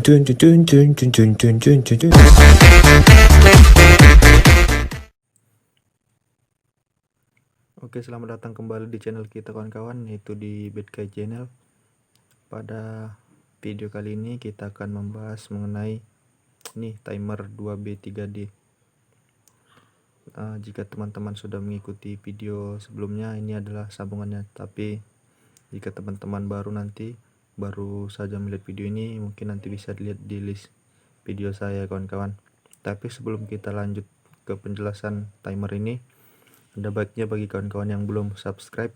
Oke, selamat datang kembali di channel kita kawan-kawan, yaitu di Bad Guy Channel. Pada video kali ini kita akan membahas mengenai timer 2B3D. Jika teman-teman sudah mengikuti video sebelumnya, ini adalah sambungannya. Tapi jika teman-teman baru saja melihat video ini, mungkin nanti bisa dilihat di list video saya kawan-kawan. Tapi sebelum kita lanjut ke penjelasan timer ini, ada baiknya bagi kawan-kawan yang belum subscribe,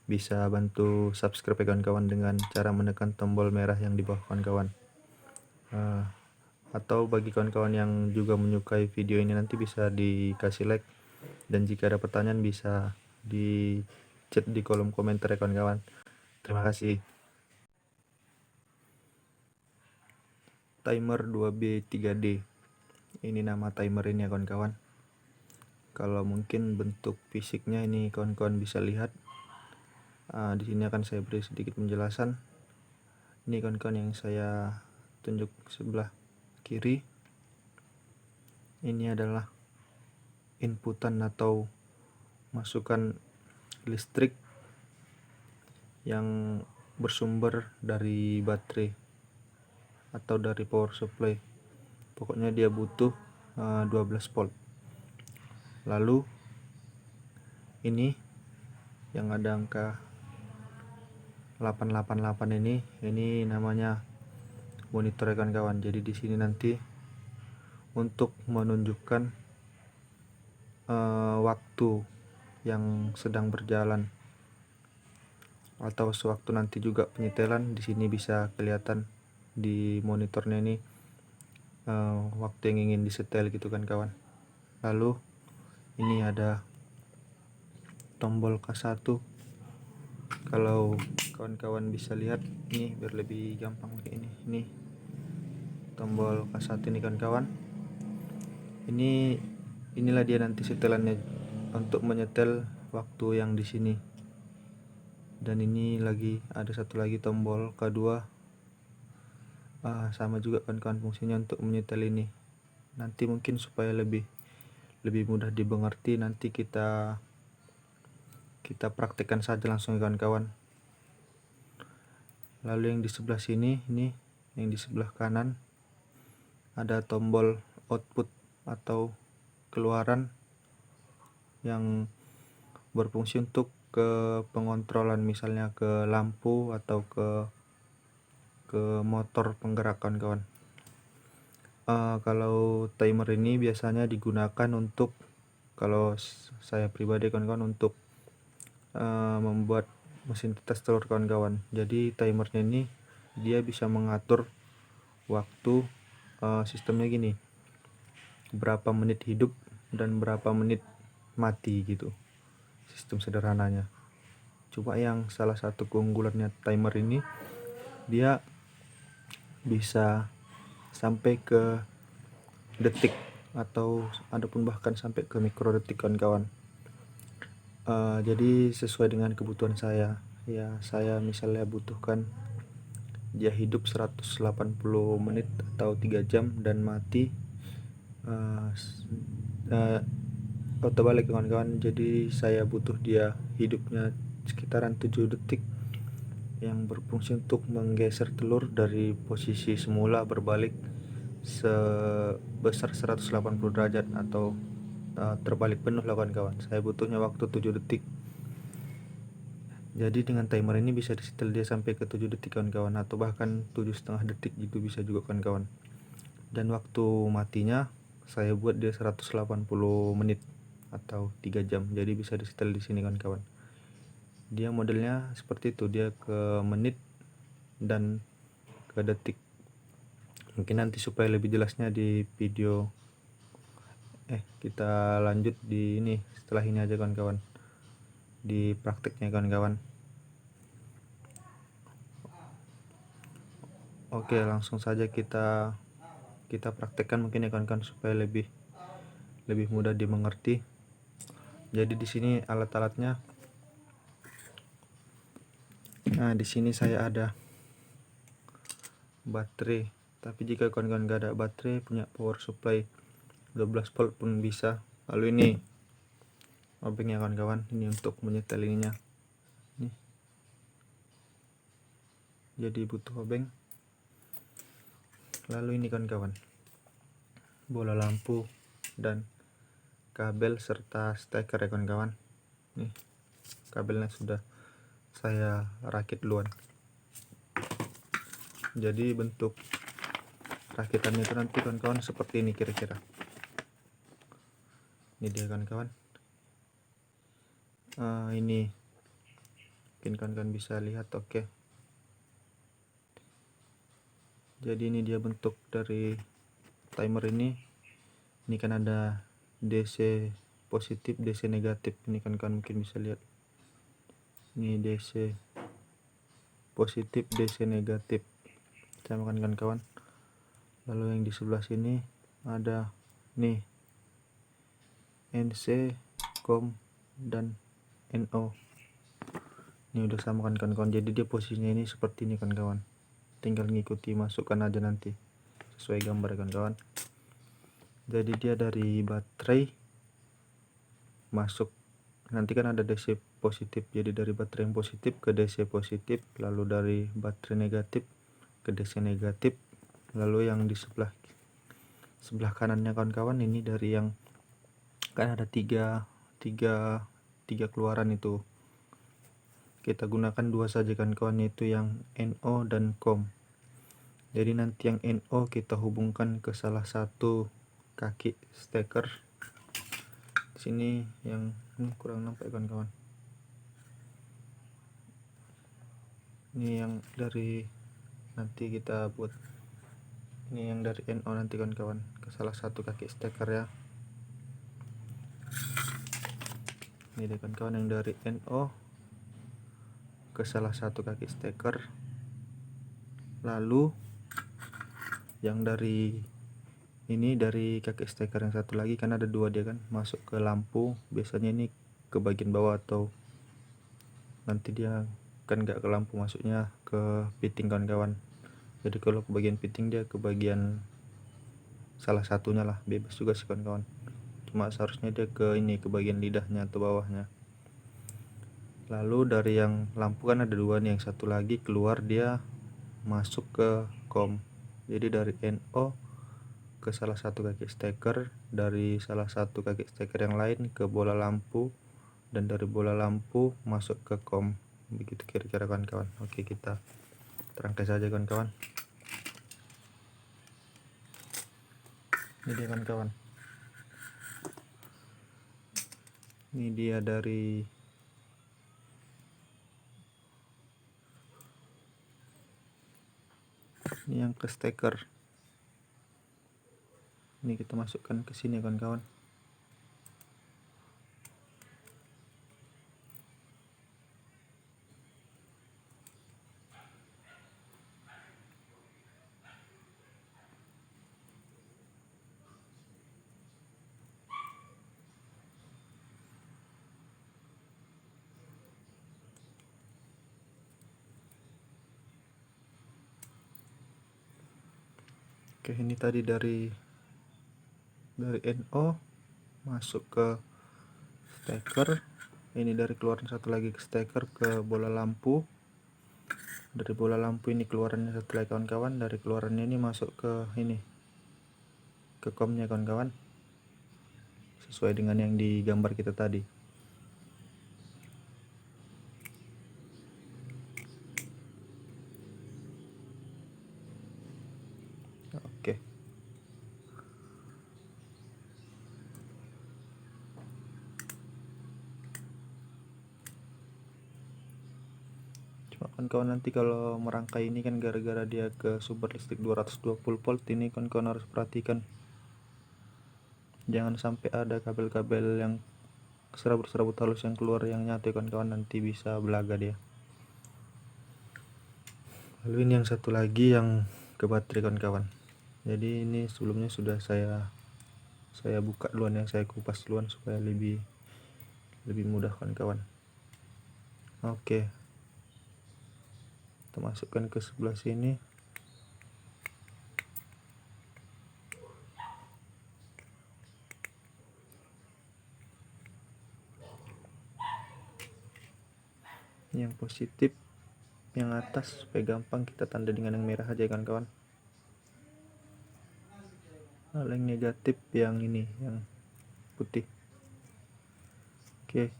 bisa bantu subscribe ya kawan-kawan dengan cara menekan tombol merah yang di bawah kawan-kawan. Atau bagi kawan-kawan yang juga menyukai video ini, nanti bisa dikasih like, dan jika ada pertanyaan bisa di chat di kolom komentar ya kawan-kawan. Terima kasih. Timer 2B3D, ini nama timer ini ya kawan-kawan. Kalau mungkin bentuk fisiknya ini kawan-kawan bisa lihat. Di sini akan saya beri sedikit penjelasan. Ini kawan-kawan yang saya tunjuk sebelah kiri. Ini adalah inputan atau masukan listrik yang bersumber dari baterai atau dari power supply. Pokoknya dia butuh 12 volt. Lalu ini yang ada angka 888 ini namanya monitor ya kawan-kawan. Jadi di sini nanti untuk menunjukkan waktu yang sedang berjalan, atau sewaktu nanti juga penyetelan, di sini bisa kelihatan di monitornya ini waktu yang ingin disetel gitu kan kawan. Lalu ini ada tombol K1. Kalau kawan-kawan bisa lihat ini biar lebih gampang lagi, ini tombol K1 ini kawan-kawan. Inilah dia nanti setelannya untuk menyetel waktu yang di sini. Dan ini lagi ada satu lagi tombol K2. Sama juga kawan-kawan fungsinya untuk menyetel ini. Nanti mungkin supaya lebih mudah dimengerti, nanti kita praktekkan saja langsung kawan-kawan. Lalu yang di sebelah sini, yang di sebelah kanan ada tombol output atau keluaran yang berfungsi untuk ke pengontrolan, misalnya ke lampu atau ke motor penggerak kawan-kawan. Kalau timer ini biasanya digunakan untuk, kalau saya pribadi kawan-kawan, untuk membuat mesin tetes telur kawan-kawan. Jadi timernya ini dia bisa mengatur waktu, sistemnya gini, berapa menit hidup dan berapa menit mati gitu, sistem sederhananya. Cuma yang salah satu keunggulannya timer ini, dia bisa sampai ke detik, atau adapun bahkan sampai ke mikrodetik kawan-kawan. Jadi sesuai dengan kebutuhan saya, ya saya misalnya butuhkan dia hidup 180 menit atau 3 jam dan mati atau balik kawan-kawan. Jadi saya butuh dia hidupnya sekitaran 7 detik, yang berfungsi untuk menggeser telur dari posisi semula berbalik sebesar 180 derajat atau terbalik penuh lah kawan-kawan. Saya butuhnya waktu 7 detik. Jadi dengan timer ini bisa disetel dia sampai ke 7 detik kawan-kawan, atau bahkan 7,5 detik gitu bisa juga kawan-kawan. Dan waktu matinya saya buat dia 180 menit atau 3 jam. Jadi bisa disetel di sini kawan-kawan. Dia modelnya seperti itu, dia ke menit dan ke detik. Mungkin nanti supaya lebih jelasnya di video kita lanjut di ini setelah ini aja kawan-kawan, di prakteknya kawan-kawan. Oke, langsung saja kita praktekkan mungkin ya kawan-kawan, supaya lebih mudah dimengerti. Jadi di sini alat-alatnya. Nah, di sini saya ada baterai Tapi jika kawan-kawan gak ada baterai, punya power supply 12 volt pun bisa. Lalu ini obengnya kawan-kawan, ini untuk menyetel ininya. Nih. Jadi butuh obeng. Lalu ini kawan-kawan, bola lampu dan kabel serta steker ya kawan-kawan. Nih, kabelnya sudah saya rakit duluan. Jadi bentuk rakitannya itu nanti kawan-kawan seperti ini kira-kira. Ini dia kawan-kawan. Ini mungkin kawan-kawan bisa lihat. Oke. Jadi ini dia bentuk dari timer ini. Ini kan ada DC positif, DC negatif. Ini kan kawan mungkin bisa lihat. Ini DC positif, DC negatif. Saya makan kawan-kawan. Lalu yang di sebelah sini ada nih NC, COM dan NO. Ini udah sama kan kawan-kawan. Jadi dia posisinya ini seperti ini kawan-kawan. Tinggal ngikuti, masukkan aja nanti sesuai gambar kawan-kawan. Jadi dia dari baterai masuk, nanti kan ada DC positif, jadi dari baterai yang positif ke DC positif, lalu dari baterai negatif ke DC negatif, lalu yang di sebelah kanannya kawan-kawan ini dari yang kan ada tiga keluaran itu, kita gunakan dua saja kawan-kawan, yaitu yang NO dan COM. Jadi nanti yang NO kita hubungkan ke salah satu kaki steker. Di sini yang kurang nampak kawan-kawan. Ini yang dari nanti kita buat, ini yang dari NO nanti kawan-kawan ke salah satu kaki steker ya. Ini deh kawan-kawan yang dari NO ke salah satu kaki steker. Lalu yang dari ini dari kaki steker yang satu lagi, kan ada dua dia kan, masuk ke lampu. Biasanya ini ke bagian bawah, atau nanti dia kan nggak ke lampu, masuknya ke fitting kawan-kawan. Jadi kalau ke bagian fitting dia ke bagian salah satunya lah, bebas juga sih kawan-kawan. Cuma seharusnya dia ke ini, ke bagian lidahnya atau bawahnya. Lalu dari yang lampu kan ada dua nih, yang satu lagi keluar dia masuk ke COM. Jadi dari NO ke salah satu kaki steker, dari salah satu kaki steker yang lain ke bola lampu, dan dari bola lampu masuk ke COM. Begitu kira-kira kawan-kawan. Oke, kita terangkai saja kawan-kawan. Ini dia kawan-kawan. Ini dia dari ini yang ke steker. Ini kita masukkan ke sini kawan-kawan. Oke, ini tadi dari NO masuk ke steker. Ini dari keluaran satu lagi ke steker ke bola lampu. Dari bola lampu ini keluarannya satu lagi kawan-kawan. Dari keluarannya ini masuk ke ini, ke COM-nya kawan-kawan, sesuai dengan yang di gambar kita tadi. Oke. Cuma kawan-kawan nanti kalau merangkai ini kan gara-gara dia ke sumber listrik 220 volt, ini kawan-kawan harus perhatikan. Jangan sampai ada kabel-kabel yang serabut-serabut halus yang keluar yang nyatu kawan-kawan, nanti bisa belaga dia. Lalu ini yang satu lagi yang ke baterai kawan-kawan. Jadi ini sebelumnya sudah saya buka duluan ya, saya kupas duluan supaya lebih mudah kawan-kawan. Oke, kita masukkan ke sebelah sini. Yang positif yang atas supaya gampang kita tanda dengan yang merah aja kawan-kawan. Lalu yang negatif yang ini, yang putih. Oke.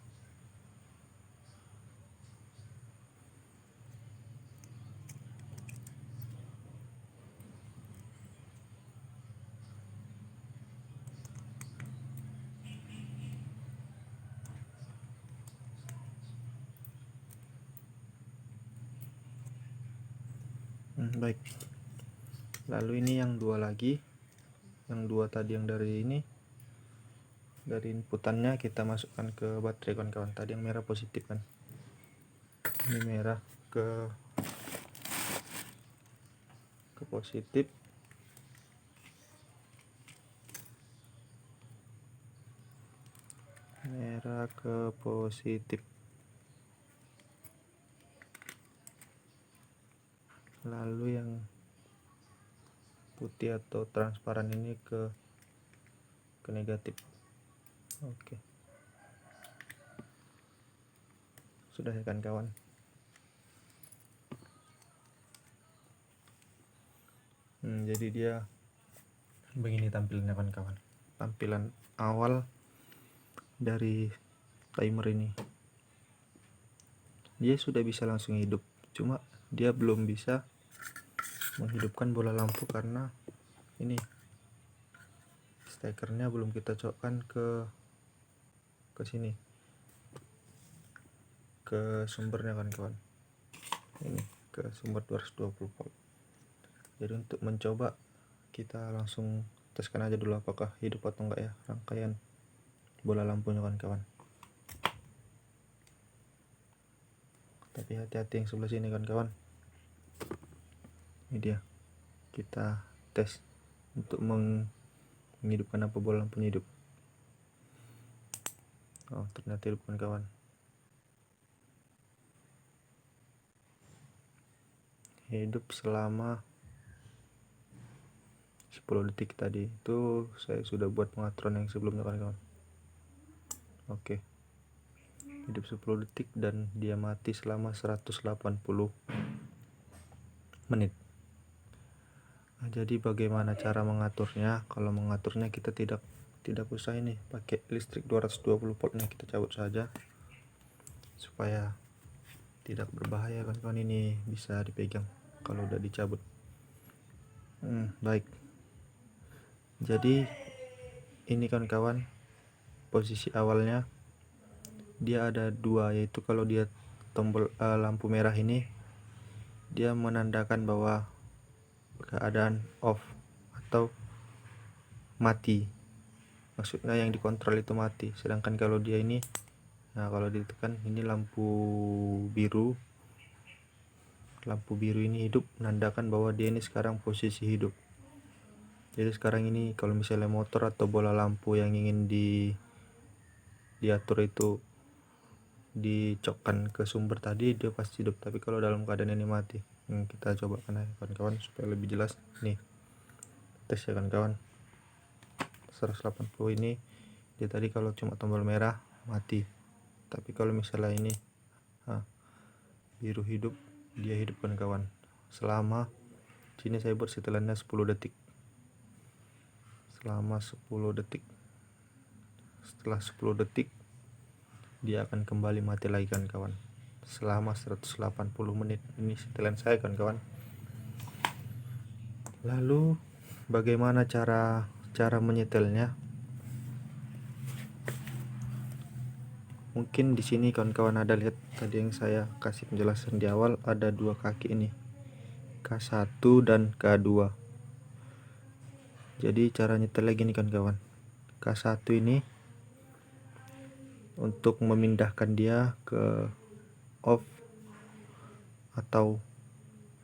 Baik. Lalu ini yang dua lagi, yang dua tadi yang dari ini, dari inputannya kita masukkan ke baterai kawan-kawan. Tadi yang merah positif kan, ini merah ke positif, merah ke positif. Lalu yang putih atau transparan ini ke negatif. Oke, sudah ya kan kawan. Jadi dia begini tampilannya kawan-kawan, tampilan awal dari timer ini. Dia sudah bisa langsung hidup, cuma dia belum bisa menghidupkan bola lampu karena ini stekernya belum kita cokkan ke sini, ke sumbernya kawan-kawan. Ini ke sumber 220 volt. Jadi untuk mencoba kita langsung teskan aja dulu apakah hidup atau enggak ya rangkaian bola lampunya kawan-kawan. Tapi hati-hati yang sebelah sini kawan-kawan. Ini dia, kita tes untuk menghidupkan apa bola lampunya hidup. Oh, ternyata hidup kawan-kawan. Hidup selama 10 detik tadi. Itu saya sudah buat pengaturan yang sebelumnya kawan-kawan. Oke. Hidup 10 detik dan dia mati selama 180 menit. Nah, jadi bagaimana cara mengaturnya? Kalau mengaturnya kita tidak usah ini pakai listrik 220 volt nih, kita cabut saja supaya tidak berbahaya kawan-kawan. Ini bisa dipegang kalau udah dicabut. Baik, jadi ini kawan-kawan posisi awalnya dia ada dua, yaitu kalau dia tombol lampu merah ini dia menandakan bahwa keadaan off atau mati, maksudnya yang dikontrol itu mati. Sedangkan kalau dia ini, nah kalau ditekan ini lampu biru ini hidup, menandakan bahwa dia ini sekarang posisi hidup. Jadi sekarang ini kalau misalnya motor atau bola lampu yang ingin diatur itu dicokkan ke sumber tadi, dia pasti hidup. Tapi kalau dalam keadaan ini mati, kita coba kan ya kawan-kawan supaya lebih jelas. Nih tes ya kawan-kawan, 180 ini dia tadi kalau cuma tombol merah mati, tapi kalau misalnya ini biru hidup, dia hidup kawan-kawan selama sini saya buat setelannya 10 detik, selama 10 detik. Setelah 10 detik dia akan kembali mati lagi kawan-kawan selama 180 menit. Ini setelan saya kawan-kawan. Lalu bagaimana cara menyetelnya? Mungkin di sini kawan-kawan ada lihat tadi yang saya kasih penjelasan di awal, ada dua kaki ini, K1 dan K2. Jadi cara nyetel lagi nih kawan-kawan. K1 ini untuk memindahkan dia ke off atau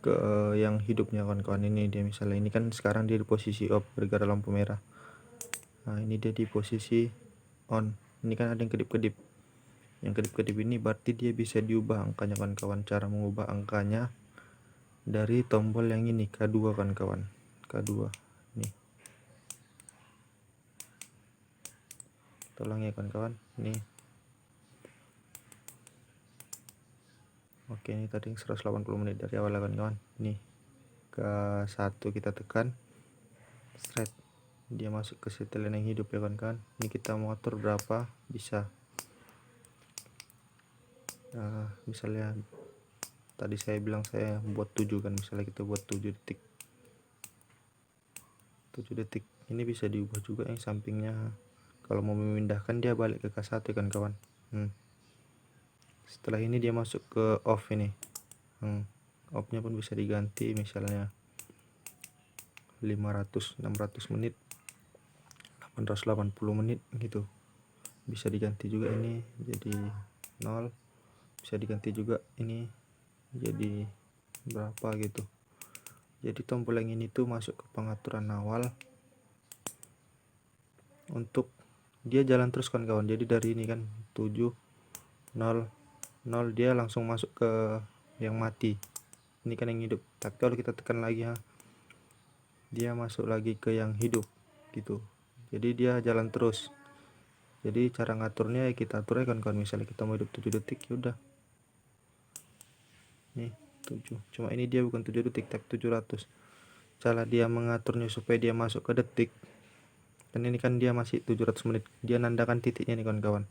ke yang hidupnya kawan-kawan. Ini dia misalnya ini kan sekarang dia di posisi off gara-gara lampu merah. Nah ini dia di posisi on. Ini kan ada yang kedip-kedip. Yang kedip-kedip ini berarti dia bisa diubah angkanya kawan-kawan. Cara mengubah angkanya dari tombol yang ini K2 kawan-kawan. K2 nih. Tolong ya kawan-kawan. Nih. Oke, ini tadi 180 menit dari awal kawan-kawan. Nih ke 1 kita tekan straight, dia masuk ke setelan yang hidup ya kawan-kawan. Ini kita mau atur berapa bisa. Misalnya tadi saya bilang saya buat 7 kan, misalnya kita buat 7 detik. 7 detik ini bisa diubah juga yang sampingnya. Kalau mau memindahkan dia balik ke K1 kan kawan. Setelah ini dia masuk ke off ini. Off-nya pun bisa diganti, misalnya 500, 600 menit, 880 menit gitu. Bisa diganti juga ini jadi 0. Bisa diganti juga ini jadi berapa gitu. Jadi tombol yang ini tuh masuk ke pengaturan awal untuk dia jalan terus kan kawan. Jadi dari ini kan 7 0 0 dia langsung masuk ke yang mati. Ini kan yang hidup. Tapi kalau kita tekan lagi dia masuk lagi ke yang hidup gitu. Jadi dia jalan terus. Jadi cara ngaturnya ya kita atur kan kawan. Misalnya kita mau hidup 7 detik ya udah. Nih 7. Cuma ini dia bukan 7 detik tapi 700. Cara dia mengaturnya supaya dia masuk ke detik. Dan ini kan dia masih 700 menit. Dia nandakan titiknya nih kawan-kawan.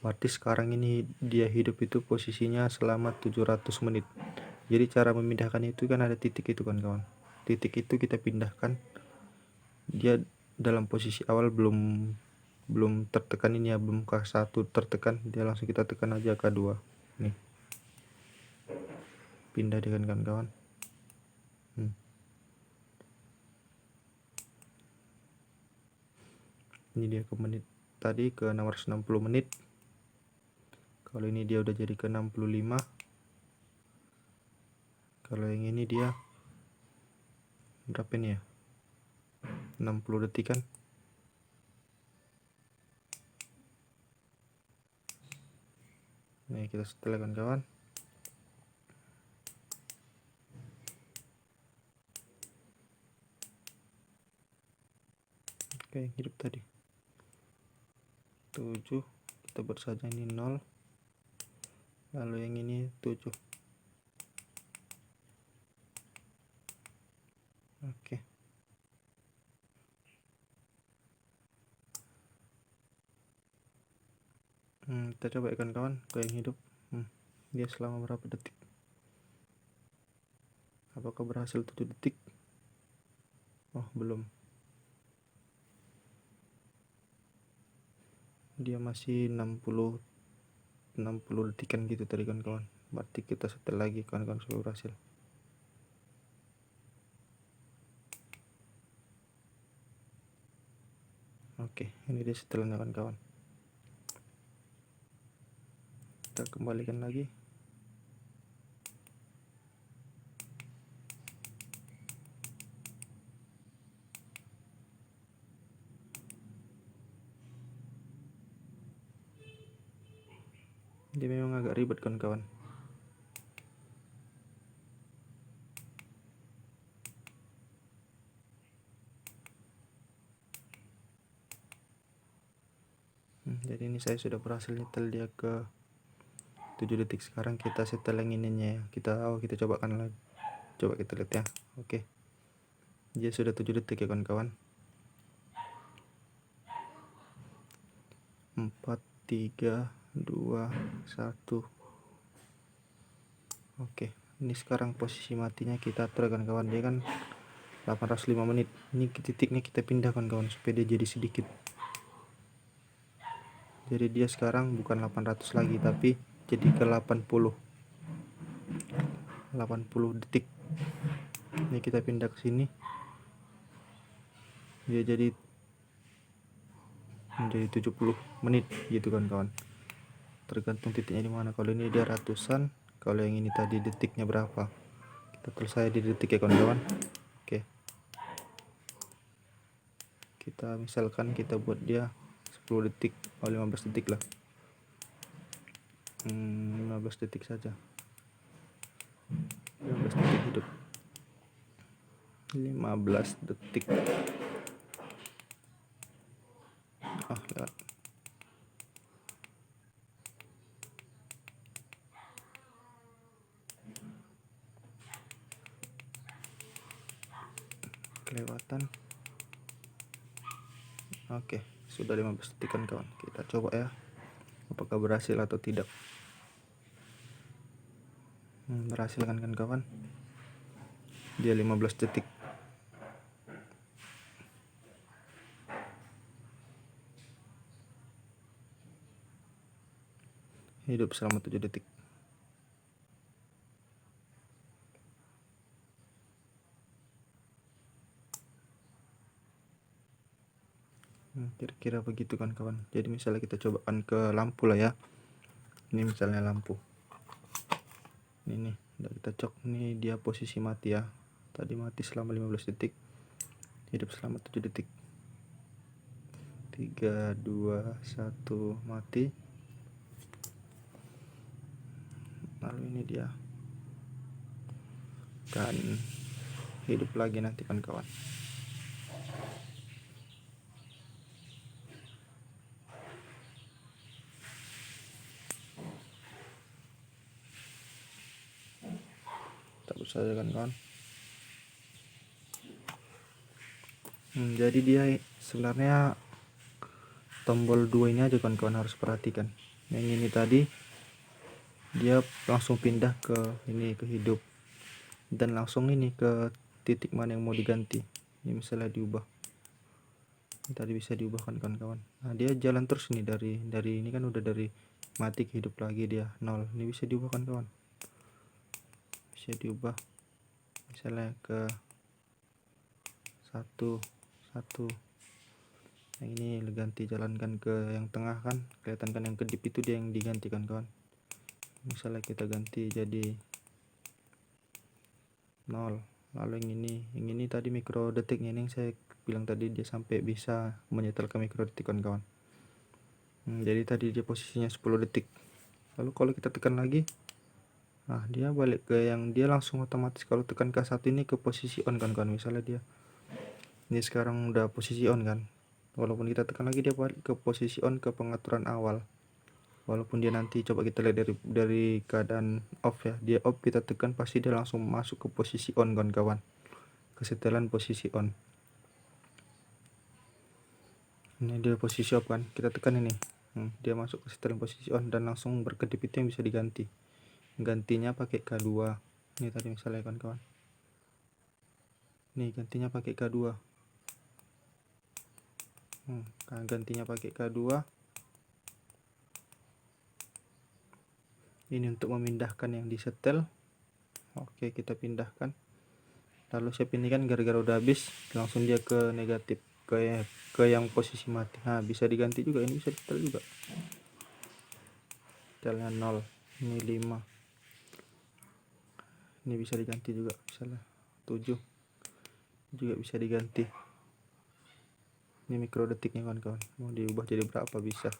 Berarti sekarang ini dia hidup itu posisinya selama 700 menit. Jadi cara memindahkan itu kan ada titik itu kan kawan. Titik itu kita pindahkan. Dia dalam posisi awal belum tertekan ini ya, belum K1 tertekan, dia langsung kita tekan aja K2. Nih. Pindah dia kan kawan-kawan. Ini dia ke menit tadi ke 660 menit. Kalau ini dia udah jadi ke 65. Kalau yang ini dia berapa ini ya, 60 detik kan. Nih kita setel kawan-kawan. Oke, hidup tadi 7, kita buat saja ini 0, lalu yang ini 7. Oke. Kita coba ikan kawan ke yang hidup. Dia selama berapa detik, apakah berhasil 7 detik? Oh belum, dia masih 60 detikan gitu tadi kan kawan. Berarti kita setel lagi kawan-kawan supaya berhasil. Oke, ini dia setelannya kawan-kawan. Kita kembalikan lagi. Dia memang agak ribet kawan-kawan. Jadi ini saya sudah berhasil nyetel dia ke 7 detik. Sekarang kita setel yang ininya ya. Kita cobakan lagi. Coba kita lihat ya. Oke. Dia sudah 7 detik ya kawan-kawan. 4 3 2 1. Oke, ini sekarang posisi matinya kita atur kawan-kawan. Dia kan 805 menit. Ini titiknya kita pindah kawan-kawan supaya dia jadi sedikit. Jadi dia sekarang bukan 800 lagi tapi jadi ke 80 detik. Ini kita pindah ke sini. Dia jadi menjadi 70 menit gitu kan kawan. Tergantung titiknya di mana. Kalau ini dia ratusan, kalau yang ini tadi detiknya berapa. Kita tulis saya di detik ya kawan-kawan. Oke. Kita misalkan kita buat dia 10 detik atau 15 detik lah. 15 detik saja. 15 detik hidup. 15 detik. Lewat. kelewatan. Oke, sudah 15 detik kan kawan. Kita coba ya, apakah berhasil atau tidak. Berhasil kan kawan, dia 15 detik. Hidup selama 7 detik. Kira-kira begitu kan kawan. Jadi misalnya kita cobakan ke lampu lah ya. Ini misalnya lampu. Ini nih, udah kita cok. Ini dia posisi mati ya. Tadi mati selama 15 detik. Hidup selama 7 detik. 3, 2, 1, mati. Lalu ini dia. Dan hidup lagi nanti kan kawan. Terus saja kan kawan. Jadi dia sebenarnya tombol 2 ini aja kan kawan harus perhatikan. Yang ini tadi dia langsung pindah ke ini, ke hidup, dan langsung ini ke titik mana yang mau diganti. Ini misalnya diubah, ini tadi bisa diubah kan kawan-kawan. Nah dia jalan terus nih dari ini kan udah dari mati ke hidup lagi, dia 0. Ini bisa diubah kan kawan, bisa diubah misalnya ke 1, 1. Yang ini ganti, jalankan ke yang tengah kan, kelihatan kan yang kedip itu dia yang diganti kan kawan. Misalnya kita ganti jadi 0. Lalu yang ini tadi mikro detiknya, ini yang saya bilang tadi dia sampai bisa menyetel ke mikro detik kan kawan. Jadi tadi dia posisinya 10 detik. Lalu kalau kita tekan lagi, nah dia balik ke yang dia langsung otomatis kalau tekan K1 ini ke posisi on kan kawan. Misalnya dia ini sekarang udah posisi on kan, walaupun kita tekan lagi dia balik ke posisi on, ke pengaturan awal. Walaupun dia nanti coba kita lihat dari keadaan off ya, dia off, kita tekan pasti dia langsung masuk ke posisi on kan kawan, kesetelan posisi on. Ini dia posisi off kan, kita tekan ini, dia masuk ke setelan posisi on dan langsung berkedip. Itu yang bisa diganti, gantinya pakai K2. Ini tadi misalnya kan kawan, nih gantinya pakai K2. Gantinya pakai K2. Ini untuk memindahkan yang disetel. Oke, kita pindahkan. Lalu saya pindahkan gara-gara udah habis, langsung dia ke negatif, ke yang posisi mati. Nah bisa diganti juga, ini bisa disetel juga, setelnya 0, ini 5. Ini bisa diganti juga, misalnya 7 juga bisa diganti. Ini mikro detiknya kawan-kawan, mau diubah jadi berapa bisa.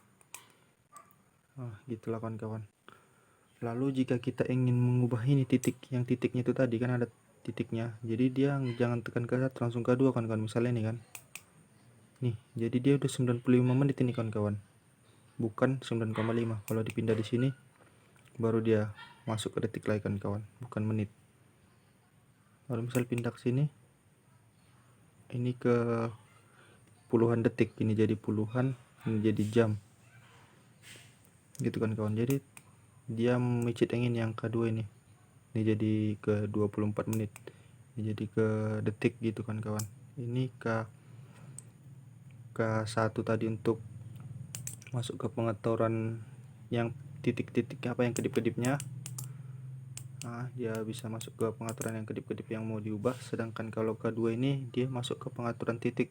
Gitulah kawan-kawan. Lalu jika kita ingin mengubah ini titiknya itu tadi kan ada titiknya, jadi dia jangan tekan K1 langsung K2 kan kawan. Misalnya ini kan, nih jadi dia udah 95 menit ini kawan-kawan, bukan 9,5. Kalau dipindah di sini baru dia masuk ke detik lagi kan kawan, bukan menit. Lalu misal pindah ke sini, ini ke puluhan detik, ini jadi puluhan, ini jadi jam gitu kan kawan. Jadi dia memicit yang kedua ini jadi ke 24 menit, ini jadi ke detik gitu kan kawan. Ini K1 tadi untuk masuk ke pengaturan yang titik-titik apa yang kedip-kedipnya. Nah dia bisa masuk ke pengaturan yang kedip-kedip yang mau diubah. Sedangkan kalau K2 ini dia masuk ke pengaturan titik,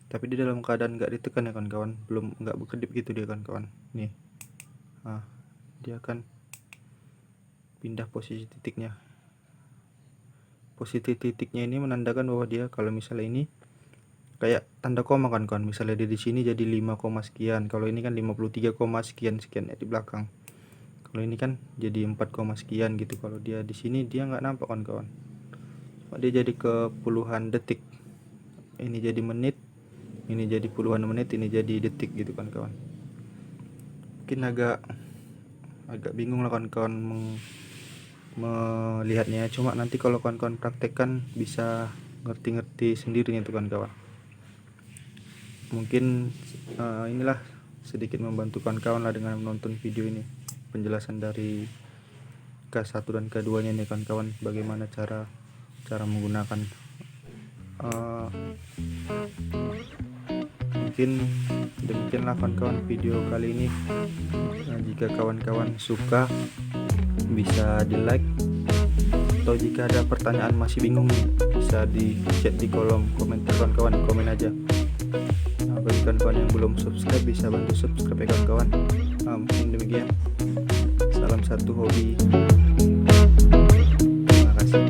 tapi di dalam keadaan nggak ditekan ya kawan-kawan, belum nggak berkedip gitu dia kawan-kawan. Nih, nah dia akan pindah posisi titiknya. Posisi titiknya ini menandakan bahwa dia kalau misalnya ini kayak tanda koma kan kawan, misalnya dia di sini jadi 5, sekian. Kalau ini kan 53, sekian ya di belakang. Kalau ini kan jadi 4, sekian gitu. Kalau dia di sini dia nggak nampak kan kawan, dia jadi ke puluhan detik. Ini jadi menit, ini jadi puluhan menit, ini jadi detik gitu kan kawan. Mungkin agak bingung lah kawan-kawan melihatnya, cuma nanti kalau kawan-kawan praktekkan bisa ngerti-ngerti sendiri nih kawan-kawan. Mungkin inilah sedikit membantu kawan-kawan lah dengan menonton video ini, penjelasan dari K1 dan K2 nya nih kawan-kawan, bagaimana cara menggunakan. Mungkin demikianlah kawan-kawan video kali ini. Jika kawan-kawan suka bisa di like, atau jika ada pertanyaan masih bingung nih bisa di chat di kolom komentar kawan-kawan, komen aja. Bagi kawan-kawan yang belum subscribe bisa bantu subscribe ya kawan-kawan. Mungkin demikian, salam satu hobi, terima kasih.